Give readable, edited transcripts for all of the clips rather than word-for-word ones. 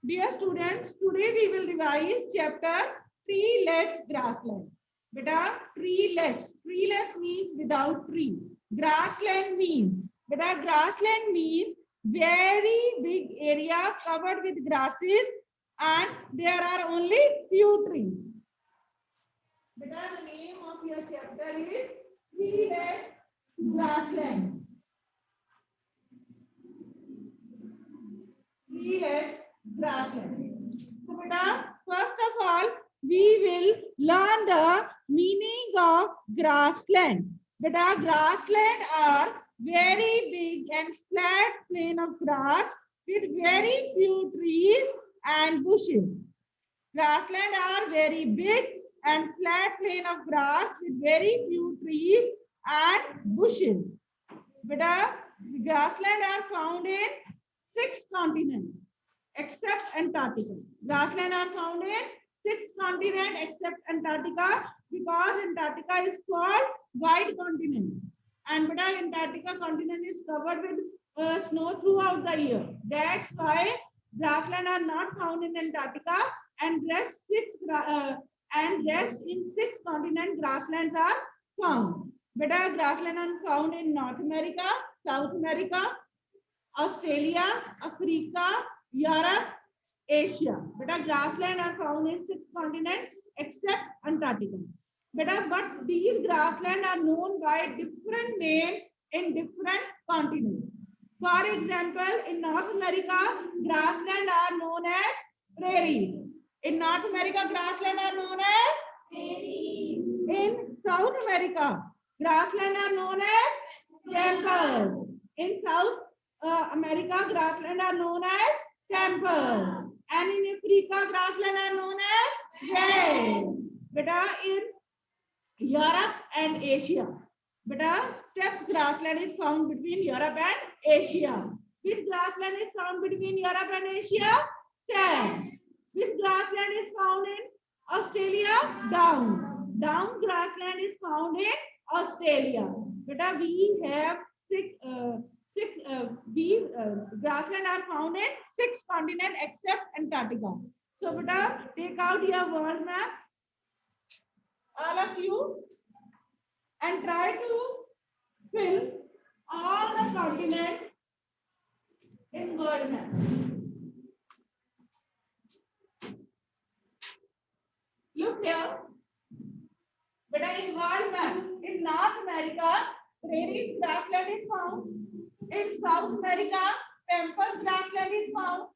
Dear students, today we will revise chapter treeless grassland. Beta, treeless. Treeless means without tree. Grassland means, beta, grassland means very big area covered with grasses and there are only few trees. Beta, the name of your chapter is treeless grassland. Treeless grassland. So, beta, first of all, we will learn the meaning of grassland. Beta, grassland are very big and flat plain of grass with very few trees and bushes. Grassland are very big and flat plain of grass with very few trees and bushes. Beta, grassland are found in 6 continents except Antarctica. Grassland are found in 6 continents except Antarctica because Antarctica is called white continent. And but Antarctica continent is covered with snow throughout the year. That's why grassland are not found in Antarctica and rest in 6 continent grasslands are found. But grassland are found in North America, South America, Australia, Africa, Europe, Asia. But grassland are found in 6 continents except Antarctica. But these grassland are known by different names in different continents. For example, in North America, grassland are known as prairies. In North America, grassland are known as prairies. In South America, grassland are known as temples. In South America, grassland are known as temples. And in Africa, grassland are known as vales. Beta, in Europe and Asia. But steppes grassland is found between Europe and Asia. Which grassland is found between Europe and Asia? Steppes. Which grassland is found in Australia? Down. Down grassland is found in Australia. But we have grassland are found in 6 continents except Antarctica. So, beta, take out your world map, all of you, and try to fill all the continents in world map. Look here. But in world map, in North America, prairies grassland is found. In South America, temperate grassland is found.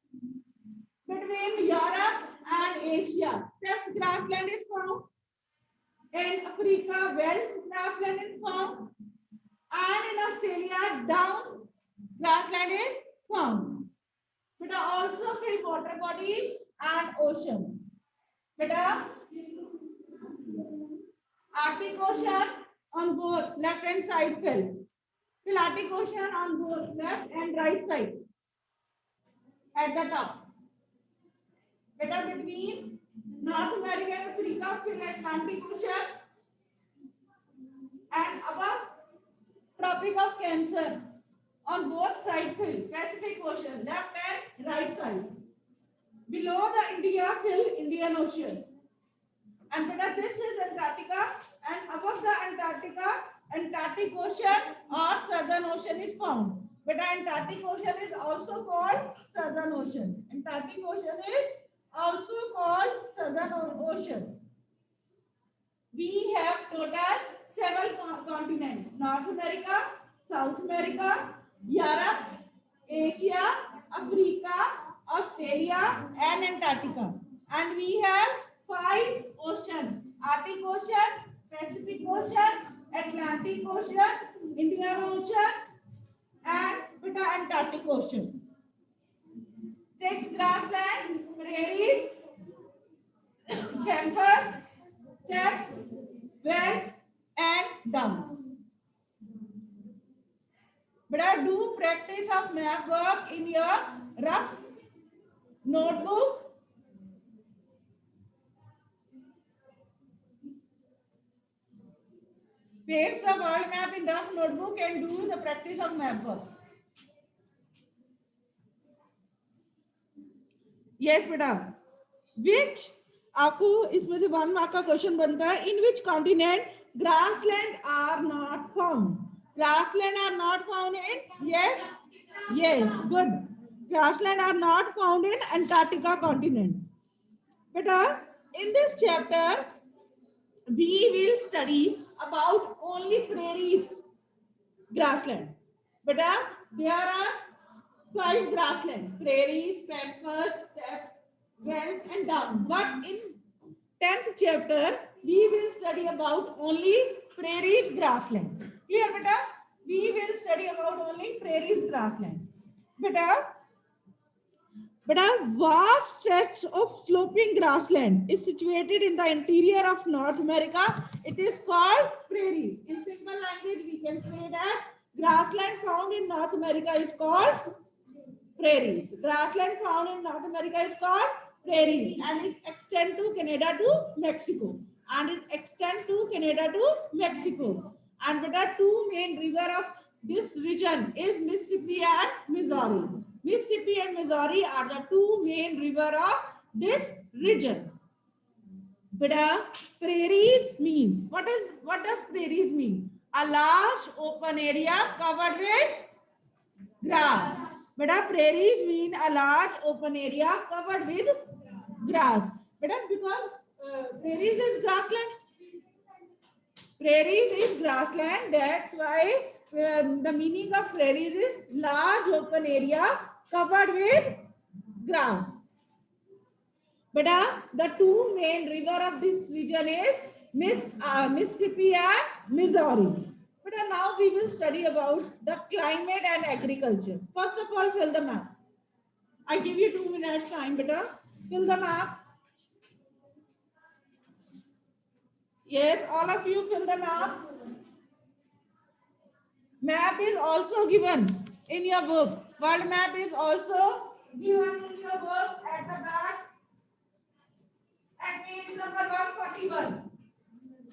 Between Europe and Asia, steppes grassland is found. In Africa, vales grassland is found. And in Australia, down grassland is found. But also fill water bodies and ocean. But Arctic Ocean on both left and side fill. Fill Arctic Ocean on both left and right side. At the top. Better between North America and Africa, fill Atlantic Ocean. And above Tropic of Cancer on both sides fill Pacific Ocean, left and right side. Below the India fill Indian Ocean. And better this is Antarctica, and above the Antarctica, Antarctic Ocean or Southern Ocean is found. But Antarctic Ocean is also called Southern Ocean. Antarctic Ocean is also called Southern Ocean. We have total 7 continents: North America, South America, Europe, Asia, Africa, Australia, and Antarctica. And we have 5 oceans: Arctic Ocean, Pacific Ocean, Atlantic Ocean, Indian Ocean, and Antarctic Ocean. 6 grassland, prairies, campers, steppes, wells, and downs. But do practice of map work in your rough notebook. Paste the world map in rough notebook and do the practice of map work. Yes बेटा, विच आपको इसमें से 1 mark का question बनता है, in which continent grassland are not found, grassland are not found in, yes yes good, grassland are not found in Antarctica continent. बेटा in this chapter we will study about only prairies grassland. Beta, there are 5 grassland: prairies, pampas, steppes, velds, and down. But in 10th chapter, we will study about only prairies grassland. Clear, beta? We will study about only prairies grassland. Beta, but a vast stretch of sloping grassland is situated in the interior of North America. It is called prairies. In simple language, we can say that grassland found in North America is called prairies. Grassland found in North America is called prairies, and it extends to Canada to Mexico. And it extends to Canada to Mexico. And the two main river of this region is Mississippi and Missouri. Mississippi and Missouri are the two main river of this region. Beta, prairies means what does prairies mean? A large open area covered with grass. Beta, prairies mean a large open area covered with grass. Beta, because prairies is grassland. Prairies is grassland. That's why the meaning of prairies is large open area covered with grass. Beta, the two main river of this region is Mississippi and Missouri. But now we will study about the climate and agriculture. First of all, fill the map. I give you 2 minutes time, beta. Fill the map. Yes, all of you fill the map. Map is also given in your book. World map is also given in your book at the back at page number 141.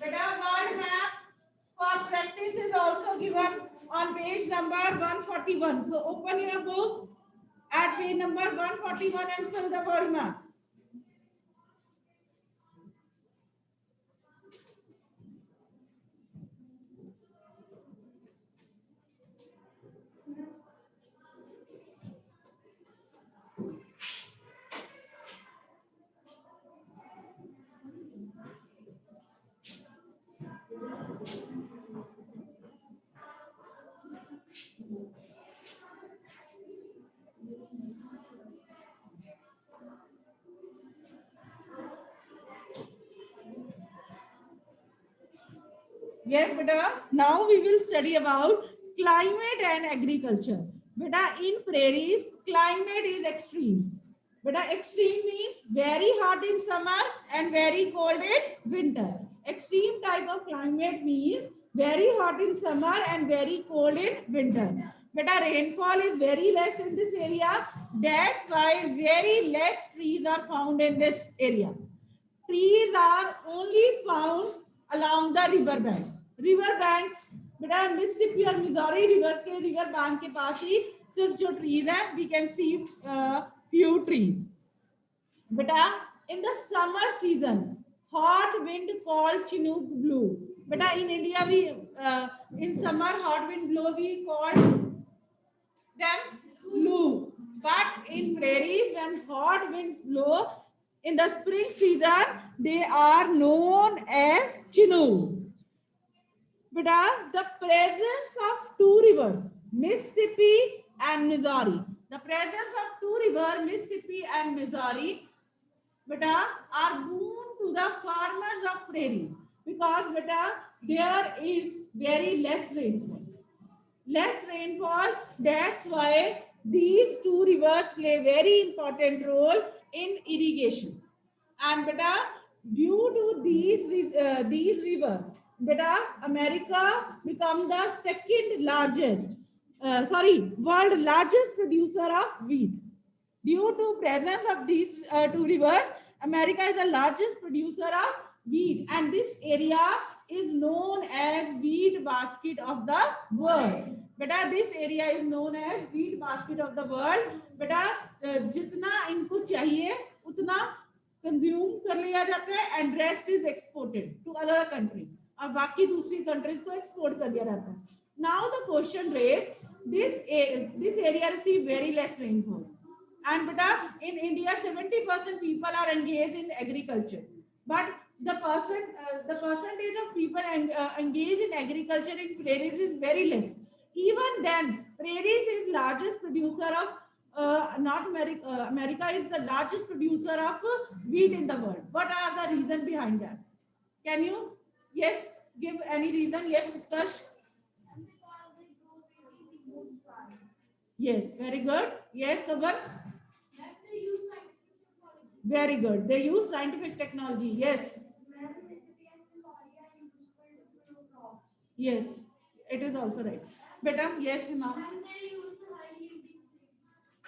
Beta, world map for practice is also given on page number 141. So open your book at page number 141 and fill the world map. Yes, beta. Now we will study about climate and agriculture. Beta, in prairies, climate is extreme. Beta, extreme means very hot in summer and very cold in winter. Extreme type of climate means very hot in summer and very cold in winter. Beta, rainfall is very less in this area. That's why very less trees are found in this area. Trees are only found along the river banks. River banks, बेटा Mississippi और Missouri reverse के river bank के पास ही सिर्फ जो trees हैं, we can see few trees. बेटा in the summer season, hot wind called Chinook blew. बेटा in India we in summer hot wind blow we called them Loo. But in prairies, when hot winds blow in the spring season, they are known as Chinook. Beta, the presence of two rivers, Mississippi and Missouri. The presence of two rivers, Mississippi and Missouri, beta, are boon to the farmers of prairies because beta, there is very less rainfall. Less rainfall, that's why these two rivers play very important role in irrigation. And beta, due to these rivers, beta, America become the second largest, world largest producer of wheat. Due to presence of these two rivers, America is the largest producer of wheat, and this area is known as wheat basket of the world. Beta, this area is known as wheat basket of the world. Beta, जितना इनको चाहिए उतना consume कर लिया जाता है and rest is exported to other country, और बाकी दूसरी कंट्रीज को एक्सपोर्ट कर दिया जाता है. Now the question raise, this area receive very less rainfall, and beta in India 70% people are engaged in agriculture, but the percentage of people engaged in agriculture in prairies is very less. Even then, prairies is largest producer of North America. America is the largest producer of wheat in the world. What are the reason behind that? Can you, yes, give any reason? Yes, Utkarsh. Yes, very good. Yes, Kaban. Very good. They use scientific technology. Yes. Yes, it is also right. Beta, yes, Hima.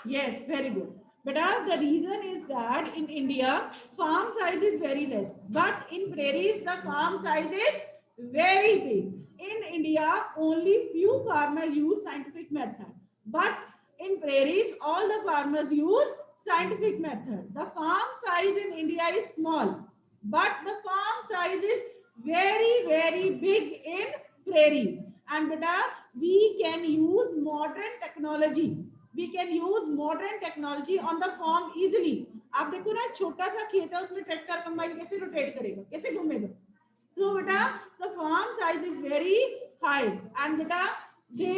Yes, very good. But the reason is that in India, farm size is very less. But in prairies, the farm size is very big. In India, only few farmers use scientific method. But in prairies, all the farmers use scientific method. The farm size in India is small, but the farm size is very, very big in prairies. And beta, we can use modern technology. We can use modern technology on the farm easily. आप देखो ना, छोटा सा खेत है, उसमें tractor combine कैसे rotate करेगा, कैसे घूमेगा. So beta, the farm size is very high, and beta, they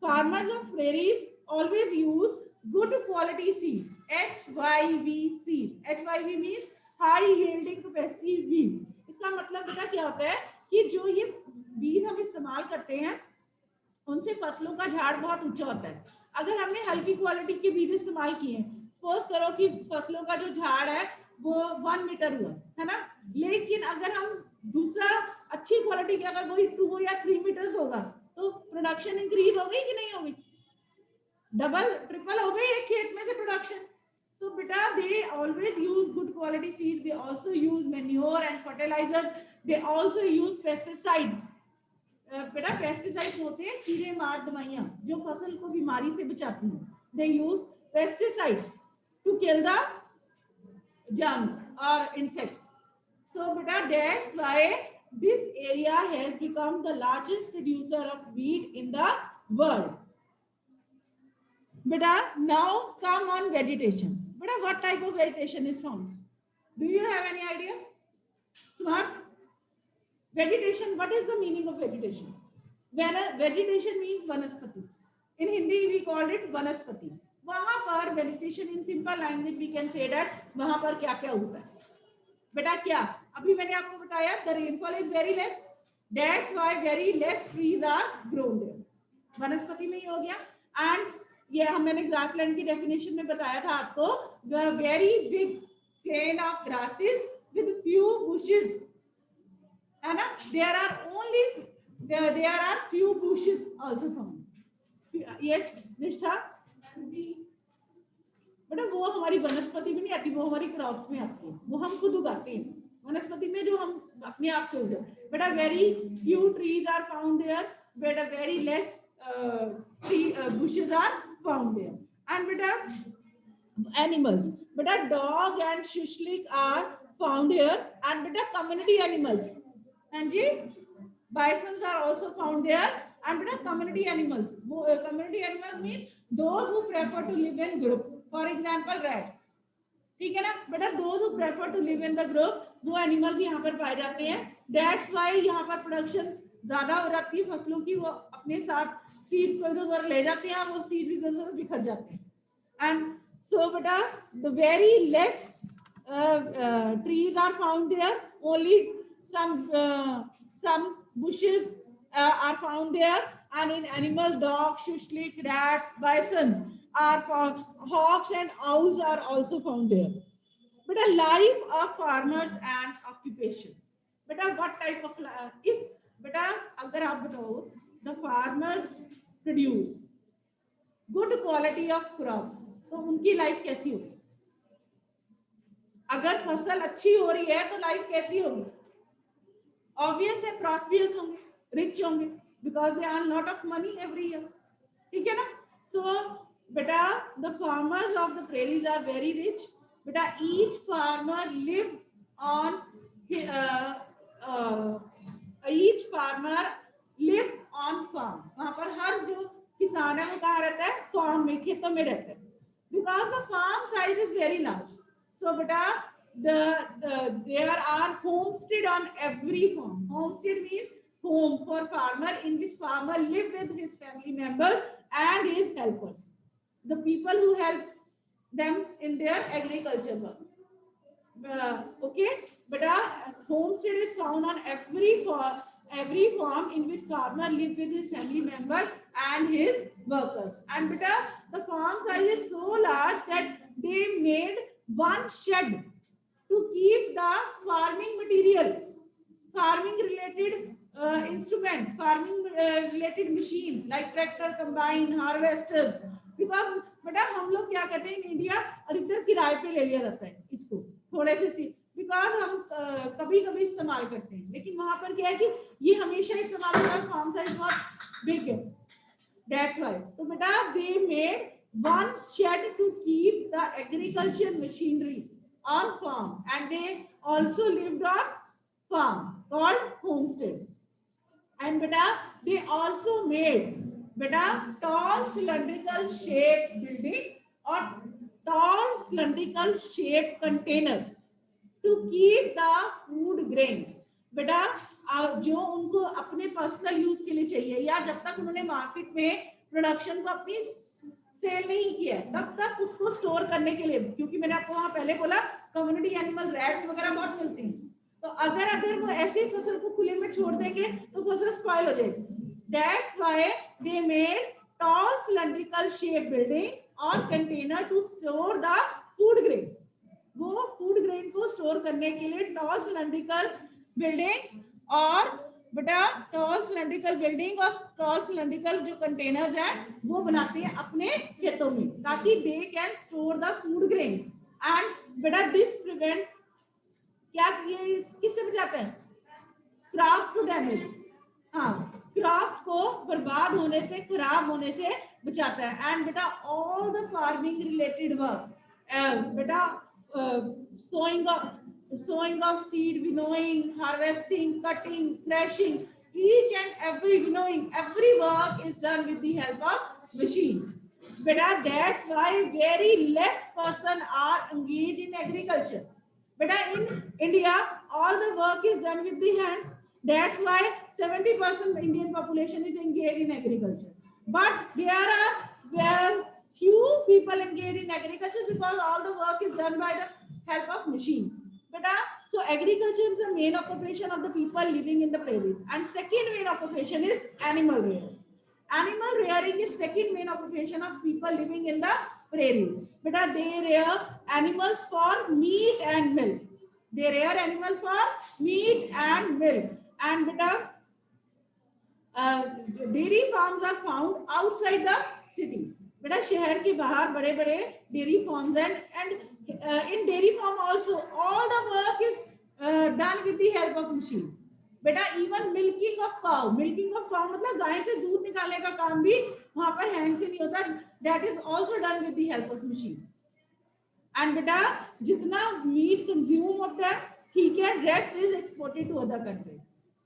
farmers of prairies always use good quality seeds, HYV seeds. HYV means high yielding capacity weeds. इसका मतलब बेटा क्या होता है कि जो ये बीज हम इस्तेमाल करते हैं उनसे फसलों का झाड़ बहुत ऊंचा होता है. अगर हमने हल्की क्वालिटी के बीज इस्तेमाल किए, सपोज करो कि फसलों का जो झाड़ है वो 1 मीटर हुआ है ना, लेकिन अगर हम दूसरा अच्छी क्वालिटी के अगर वही 2 या 3 मीटर होगा तो प्रोडक्शन इंक्रीज हो गई कि नहीं होगी, डबल ट्रिपल हो गई एक खेत में से production. So beta, they always use good quality seeds. They also use manure and fertilizers. They also use pesticide. बेटा पेस्टिसाइड्स होते हैं कीड़े मार दवाइयां जो फसल को बीमारी से बचाती हैं. They use pesticides to kill the germs or insects. So beta, that's why this area has become the largest producer of wheat in the world. Beta, now come on vegetation. Beta, what type of vegetation is found? Do you have any idea? Smart? Vegetation, what is the meaning of vegetation? When vegetation means vanaspati. In Hindi we call it vanaspati. वहां पर vegetation in simple language we can say that वहां पर क्या क्या होता है. बेटा क्या, अभी मैंने आपको बताया the rainfall is very less. That's why very less trees are grown there. वनस्पति में ही हो गया. And ये हम मैंने grassland की definition में बताया था आपको, the very big plain of grasses with few bushes. है ना, there are few bushes also found. Yes, निष्ठा. बेटा वो हमारी वनस्पति में नहीं आती, वो हमारी क्रॉप्स में आती है, वो हम खुद उगाते हैं. वनस्पति में जो हम अपने आप से उगाते. बेटा very few trees are found there. बेटा very less bushes are found there. And बेटा animals. बेटा dog and shishlik are found here. And बेटा community animals. And ji bisons are also found there. And beta community animals. Community animals mean those who prefer to live in group. For example, rat. ठीक है ना बेटा, those who prefer to live in the group, वो animals यहाँ पर पाए जाते हैं. That's why यहाँ पर production ज्यादा हो जाती है फसलों की. वो अपने साथ seeds को इधर उधर ले जाते हैं, वो seeds इधर उधर बिखर जाते हैं. And so बेटा the very less trees are found there. Only some bushes are found there. And in animal, dogs, shushlik, rats, bisons are found. Hawks and owls are also found there. But a life of farmers and occupation. But what type of if beta अगर आप बताओ, the farmers produce good quality of crops, तो उनकी life कैसी होगी? अगर फसल अच्छी हो रही है तो लाइफ कैसी होगी? ऑब्वियस है, प्रॉस्पियस होंगे, रिच होंगे, because they earn lot of money every year. ठीक है ना? So Beta, the farmers of the prairies are very rich. Beta, each farmer live on uh, uh, each farmer live on farm. वहाँ पर हर जो किसान है वो कहाँ रहता है? फार्म में, खेतों में रहता है. Because the farm size is very large. So beta, there are homestead on every farm. Homestead means home for farmer, in which farmer live with his family members and his helpers, the people who help them in their agriculture work. Okay, but a homestead is found on every farm in which farmer live with his family member and his workers. And beta, the farm size is so large that they made one shed to keep the farming material, farming related instrument, farming related machine like tractor, combine, harvesters. Because बेटा हम लोग क्या करते हैं in India, अधिकतर किराए पे ले लिया जाता है इसको थोड़े से बिकॉज हम कभी कभी इस्तेमाल करते हैं, लेकिन वहां पर क्या है कि ये हमेशा इस्तेमाल होता है, फार्म साइज बहुत बिग है, दैट्स व्हाई. तो बेटा they made one shed to keep the agriculture machinery on farm, and they also lived on farm called homestead. And beta, they also made beta tall cylindrical shaped building or tall cylindrical shaped container to keep the food grains. बेटा जो उनको अपने personal use के लिए चाहिए या जब तक उन्होंने मार्केट में प्रोडक्शन को अपनी सेल नहीं किया तब तक उसको स्टोर करने के लिए, क्योंकि मैंने आपको वहां पहले बोला कम्युनिटी एनिमल रैट्स वगैरह बहुत मिलती हैं, तो अगर वो ऐसी फसल को खुले में छोड़ देंगे तो फसल स्पॉइल हो जाएगी. That's why they made tall cylindrical shape building और container to store the food grain. वो फूड ग्रेन को स्टोर करने के लिए टॉल सिलेंड्रिकल बिल्डिंग्स और बेटा टॉल सिलेंड्रिकल बिल्डिंग और टॉल सिलेंड्रिकल जो कंटेनर्स हैं वो बनाते हैं अपने खेतों में ताकि they can store the food grain. And बेटा दिस प्रिवेंट, क्या ये किससे बचाते हैं? Crops to damage. हाँ, क्रॉप्स को बर्बाद होने से, खराब होने से बचाता है. एंड बेटा all the farming related work, बेटा sowing of seed, winnowing, harvesting, cutting, threshing, each and every winnowing, every work is done with the help of machine. Beta, that's why very less person are engaged in agriculture. Beta, in India, all the work is done with the hands. That's why 70% Indian population is engaged in agriculture. But there are few people engaged in agriculture because all the work is done by the help of machine. Beta, so agriculture is the main occupation of the people living in the prairies. And second main occupation is animal rearing. Animal rearing is second main occupation of people living in the prairies. Beta, they rear animals for meat and milk. They rear animals for meat and milk. And beta, dairy farms are found outside the city. बेटा शहर के बाहर बड़े बड़े dairy farms and in dairy farm also all the work is done with the help of machine. बेटा even milking of cow मतलब गाय से दूध निकालने का काम भी वहां पर हैंड से नहीं होता, that is also done with the help of machine. And बेटा जितना मीट कंज्यूम होता है ठीक है, rest is exported to other country.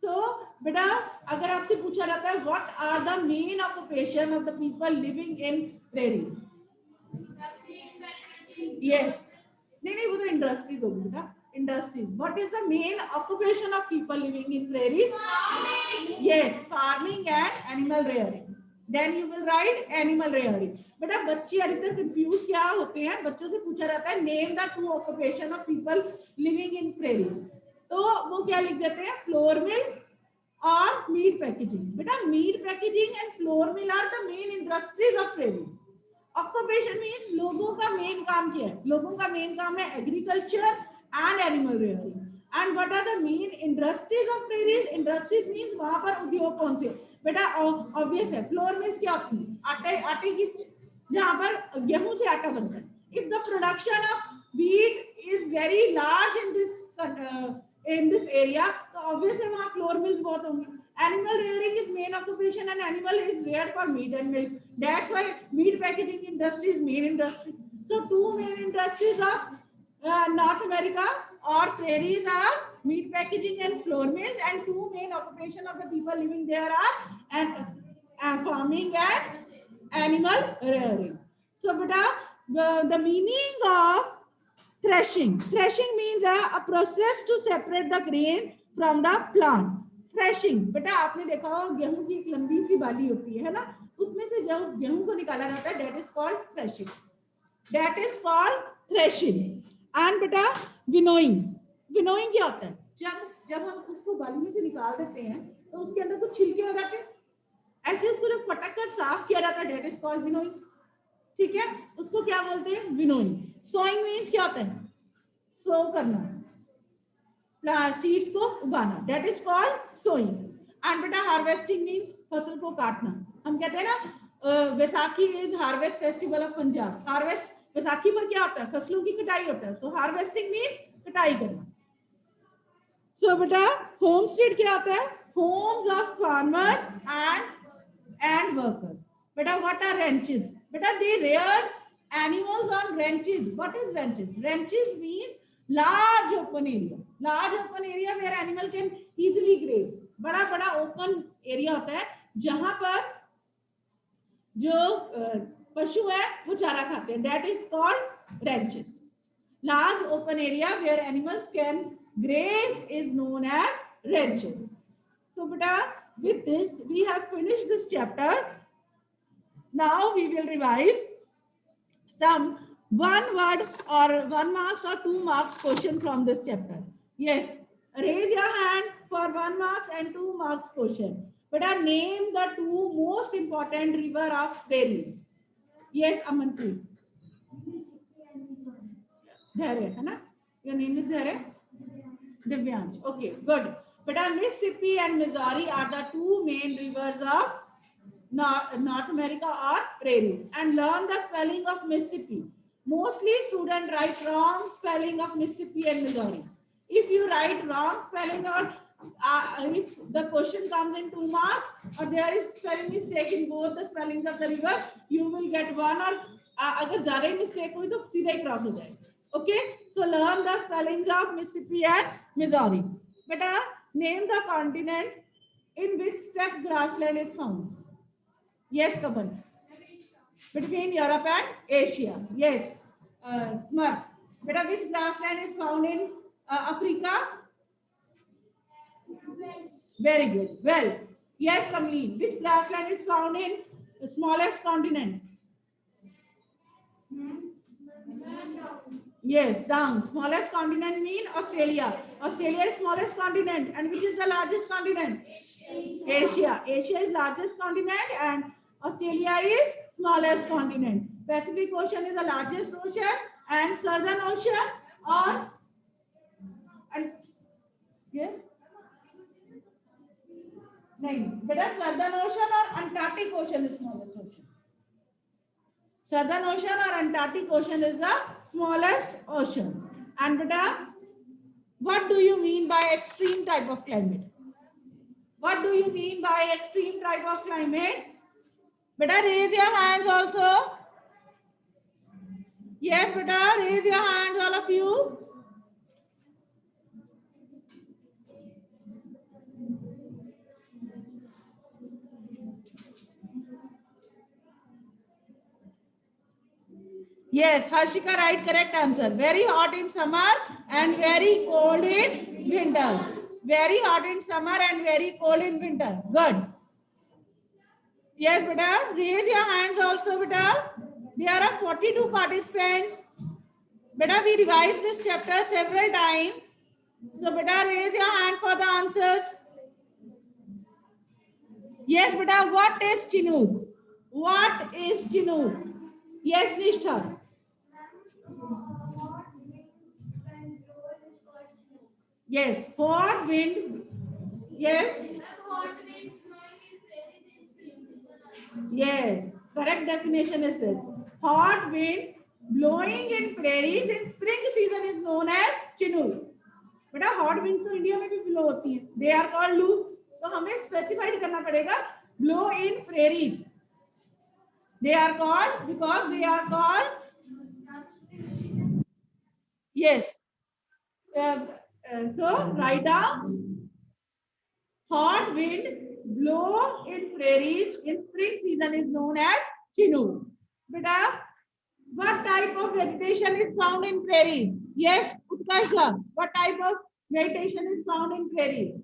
So बेटा अगर आपसे पूछा जाता है what are the main occupation of the people living in prairies? Yes, नहीं वो तो इंडस्ट्रीज होगी बेटा, industries. What is the main occupation of people living in prairies? Yes, farming and animal rearing. Then you will write animal rearing. बेटा बच्चे अधिकतर confuse क्या होते हैं, बच्चों से पूछा जाता है name the two occupation of people living in prairies, तो वो क्या लिख देते हैं फ्लोर मिल और मीट पैकेजिंग. बेटा meat packaging and flour mill are the main industries of prairies. Occupation means लोगों का मेन काम क्या है, लोगों का मेन काम है agriculture and animal rearing. And what are the main industries of prairies? Industries means वहां पर उद्योग कौन से? बेटा ऑब्वियस है फ्लोर मिल्स क्या होती है, आटे की जहां पर गेहूं से आटा बनता है. If the production of wheat is very large in this area, तो obvious है वहां फ्लोर मिल्स बहुत होंगी. Animal rearing is main occupation and animal is reared for meat and milk. That's why meat packaging industry is main industry. So two main industries of North America or prairies are meat packaging and flour mills, and two main occupation of the people living there are farming and animal rearing. So beta, the meaning of threshing. Threshing means a process to separate the grain from the plant. Threshing, बेटा आपने देखा हो गेहूं की एक लंबी सी बाली होती है ना, उसमें से जब गेहूं को निकाला जाता है, that is called threshing. That is called threshing. And बेटा winnowing. Winnowing क्या होता है? जब हम उसको बाली में से निकाल देते हैं तो उसके अंदर कुछ छिलके हो जाते हैं, ऐसे उसको जब फटक कर साफ किया जाता है, that is called winnowing. ठीक है, उसको क्या बोलते हैं? विनोइंग. सोइंग मीन्स क्या होता है? सो करना, सीड्स को उगाना, that is called sowing. And बेटा हार्वेस्टिंग मीन्स फसल को काटना. हम कहते हैं ना Vaisakhi is harvest festival of Punjab. Harvest Vaisakhi पर क्या होता है? फसलों की कटाई होता है. सो हार्वेस्टिंग मीन्स कटाई करना. सो बेटा होमस्टेड क्या होता है? Homes of farmers and workers. बेटा what are ranches? Beta, they rear animals on ranches. What is ranches? Ranches means large open area. Large open area where animal can easily graze. बड़ा बड़ा open area होता है जहां पर जो पशु है वो चारा खाते हैं. That is called ranches. Large open area where animals can graze is known as ranches. So beta, with this we have finished this chapter. Now we will revise some one word or 1 marks or 2 marks question from this chapter. Yes, raise your hand for 1 marks and 2 marks question. But name the two most important river of prairies. Yes, Amanpreet. Dharya, है ना? Your name is Dharya? Divyansh. Okay, good. But Mississippi and Missouri are the two main rivers of North America or prairies. And learn the spelling of Mississippi. Mostly students write wrong spelling of Mississippi and Missouri. If you write wrong spelling or if the question comes in 2 marks or there is spelling mistake in both the spellings of the river, you will get 1 or अगर ज़्यादा ही mistake हुई तो सीधा ही cross हो जाएगा. Okay, so learn the spellings of Mississippi and Missouri. Beta, name the continent in which steppe grassland is found. Yes, Kaban. Between Europe and Asia. Yes. Smart. Beta, which grassland is found in Africa? Very good. Wales. Yes, Kamleen. Which grassland is found in the smallest continent? Yes, down. Smallest continent mean Australia. Australia is smallest continent. And which is the largest continent? Asia. Asia is largest continent and Australia is smallest continent. Pacific Ocean is the largest ocean and Southern Ocean or and yes? No, better Southern Ocean or Antarctic Ocean is smallest ocean. Southern Ocean or Antarctic Ocean is the smallest ocean. And beta, what do you mean by extreme type of climate? What do you mean by extreme type of climate? Beta, raise your hands also. Yes, beta, raise your hands, all of you. Yes, Harshika, right, correct answer. Very hot in summer and very cold in winter. Very hot in summer and very cold in winter. Good. Yes, beta. Raise your hands also, beta. There are 42 participants. Beta, we revised this chapter several times. So, beta, raise your hand for the answers. Yes, beta. What is Chinook? What is Chinook? Yes, Nishtha. Yes, hot wind. Yes. Yes, correct definition is this. Hot wind blowing in prairies in spring season is known as Chinook. बेटा hot wind तो India में भी blow होती है. They are called loo. तो हमें specified करना पड़ेगा blow in prairies. They are called because they are called. Yes. So write down. Hot wind blow in prairies in spring season is known as chinook. Beta, what type of vegetation is found in prairies? Yes, Utkarsh. What type of vegetation is found in prairies?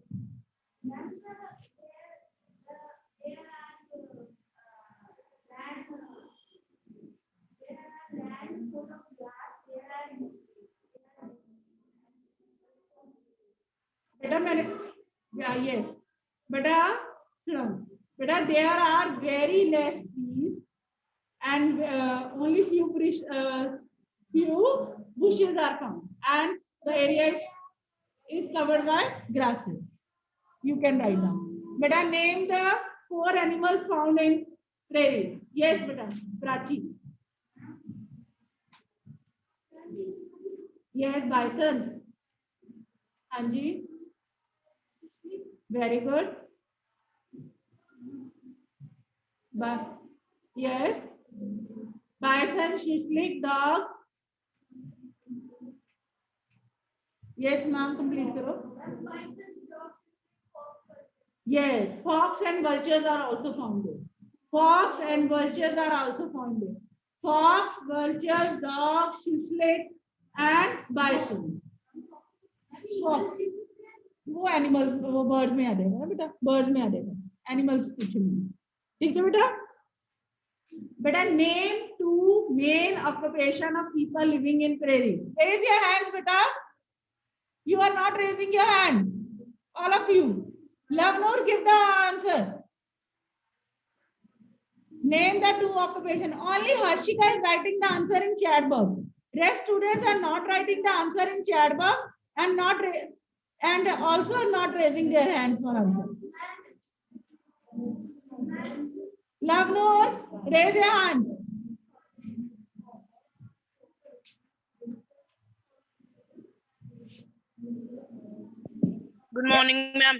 Beta, yeah, yes. Beta, beta, there are very less trees and only few bushes are found, and the area is covered by grasses. You can write down. Beta, name the 4 animals found in prairies. Yes, beta. Prachi. Yes, bisons. Anji. Very good. But yes. Bison, shishlik, dog. Yes, ma'am. Complete karo. Yes, fox and vultures are also found there. Fox and vultures are also found there. Fox, vultures, dog, shishlik, and bison. Fox. वो animals वो birds में आ जाएगा ना बेटा birds में आ जाएगा animals कुछ नहीं ठीक है बेटा बेटा name two main occupation of people living in prairie raise your hands बेटा you are not raising your hand all of you लवनूर give the answer name the 2 occupation only Harshika is writing the answer in chat box rest students are not writing the answer in chat box and not and also not raising their hands for answer. Lavnoor, raise your hands. Good morning, ma'am.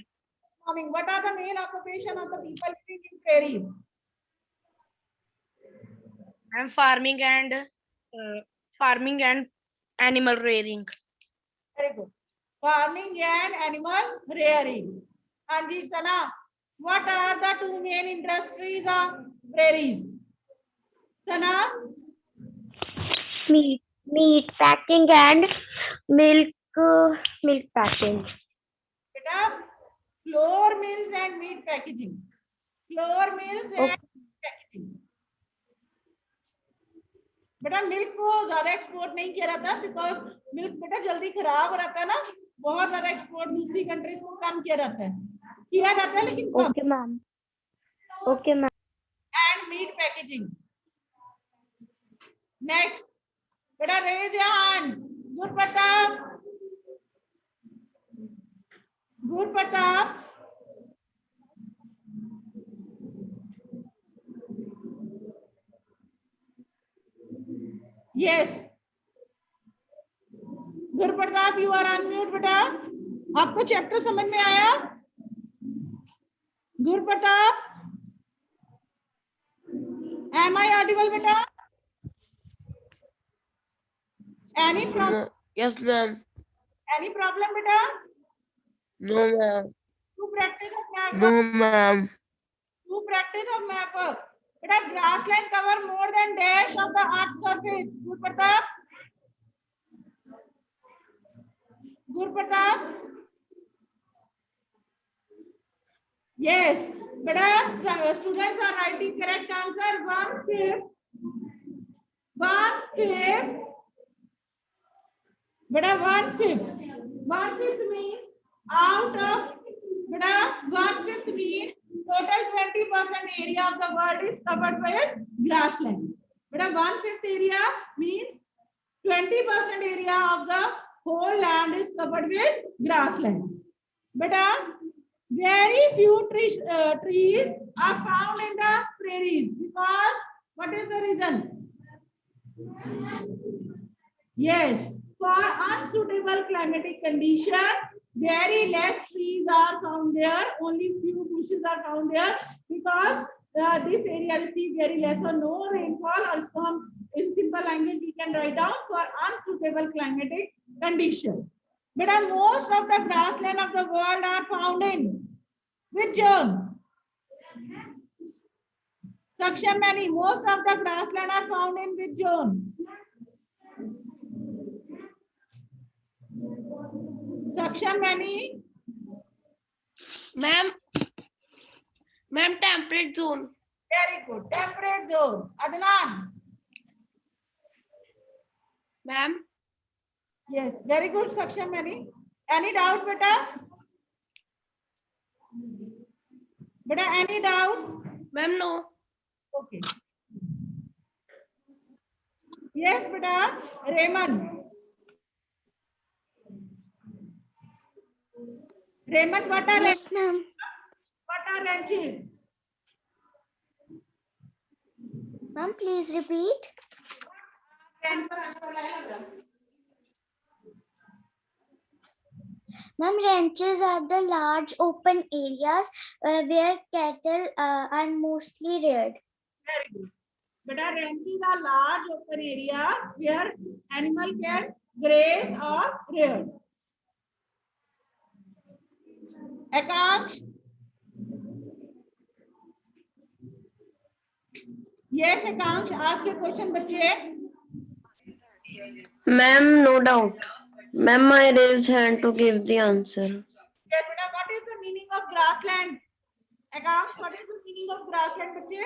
Morning. What are the main occupation of the people living in prairies? I'm farming and animal rearing. Very good. Farming and animal rearing. Anji Sana, what are the 2 main industries of prairies? Sana? Meat packing and milk packing. Beta, flour mills and meat packaging. Flour mills and meat packaging. बेटा milk को ज्यादा export नहीं किया जाता because milk बेटा जल्दी खराब हो जाता है ना बहुत ज्यादा एक्सपोर्ट दूसरी कंट्रीज को कम किया जाता है लेकिन कम okay ma'am and meat packaging next बेटा raise your hands good Pratap Yes. Guru Pratap you are unmute बेटा आपको चैप्टर समझ में आया Guru Pratap am I audible बेटा any problem Yes, ma'am. Any problem बेटा No, ma'am. To practice of map No, ma'am. To practice of map बेटा grassland cover more than dash of the earth surface Guru Pratap yes beta students are writing correct answer 1/5 beta 1/5 means out of beta 1/5 means total 20% area of the world is covered with grassland beta 1/5 area means 20% area of the whole land is covered with grassland beta very few trees are found in the prairies because what is the reason yes for unsuitable climatic condition very less trees are found there only few bushes are found there because this area receive very less or no rainfall, or इसको हम in simple language we can write down for unsuitable climatic condition. But most of the grassland of the world are found in which zone? Saksham Mani, most of the grassland are found in which zone? Saksham Mani, Ma'am, temperate zone. very good. Temperate zone. Adnan, Ma'am, yes, very good. Saksham Mani. Any doubt, beta? Beta, any doubt? ma'am, no. Okay. Yes, beta. Raymond. Raymond, what are Yes, ma'am. what are ranches? Ma'am, please repeat. Ma'am, ranches are the large open areas where cattle are mostly reared. Very good. Beta, ranches are large open areas where animal can graze or rear. Akansh? Yes, Akansh, ask a question, bache. Ma'am, no doubt. Ma'am, I raised hand to give the answer. Yes, beta, what is the meaning of grassland? Akansh, what is the meaning of grassland, bache?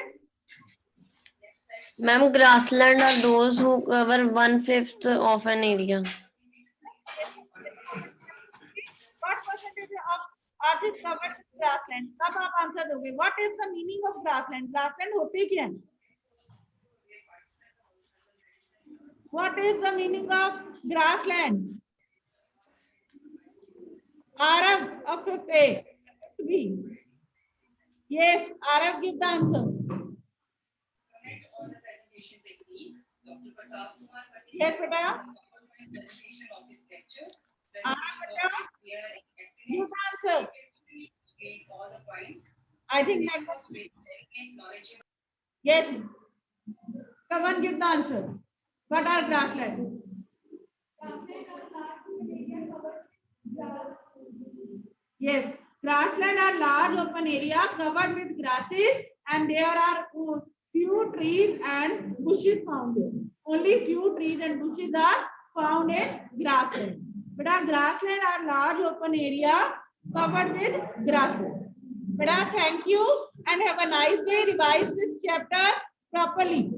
Ma'am, grassland are those who cover 1/5 of an area. What percentage of earth is covered with grassland? तब आप answer दोगे. What is the meaning of grassland? Grassland होते क्या हैं? What is the meaning of grassland? Arav of 50. B. Yes, Arav, give the answer. Yes, beta. Arav, beta. Give the answer. I think that was. Yes. Come on, give the answer. What are grassland? Yes, grassland are large open area covered with grasses, and there are few trees and bushes found there. Only few trees and bushes are found in grassland. But grassland are large open area covered with grasses. But thank you and have a nice day. Revise this chapter properly.